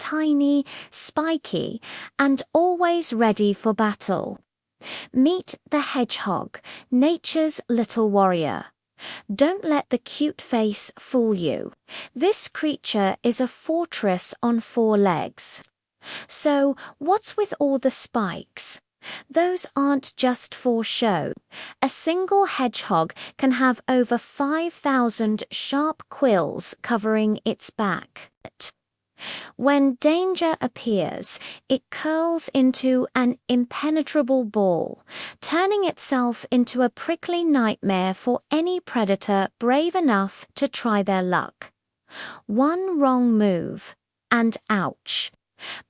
tiny, spiky, and always ready for battle. Meet the hedgehog, nature's little warrior. Don't let the cute face fool you. This creature is a fortress on 4 legs. So, what's with all the spikes? Those aren't just for show. A single hedgehog can have over 5,000 sharp quills covering its back. When danger appears, it curls into an impenetrable ball, turning itself into a prickly nightmare for any predator brave enough to try their luck. One wrong move, and ouch.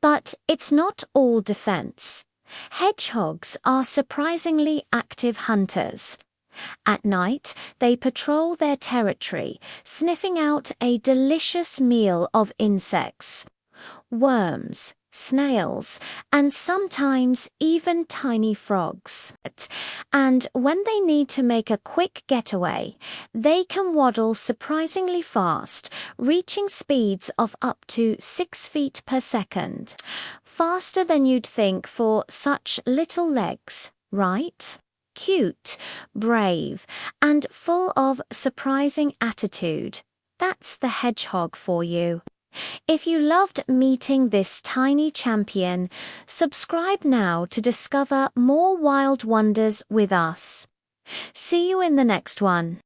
But it's not all defense. Hedgehogs are surprisingly active hunters. At night, they patrol their territory, sniffing out a delicious meal of insects, worms, snails, and sometimes even tiny frogs. And when they need to make a quick getaway, they can waddle surprisingly fast, reaching speeds of up to 6 feet per second. Faster than you'd think for such little legs, right? Cute, brave, and full of surprising attitude. That's the hedgehog for you. If you loved meeting this tiny champion, subscribe now to discover more wild wonders with us. See you in the next one.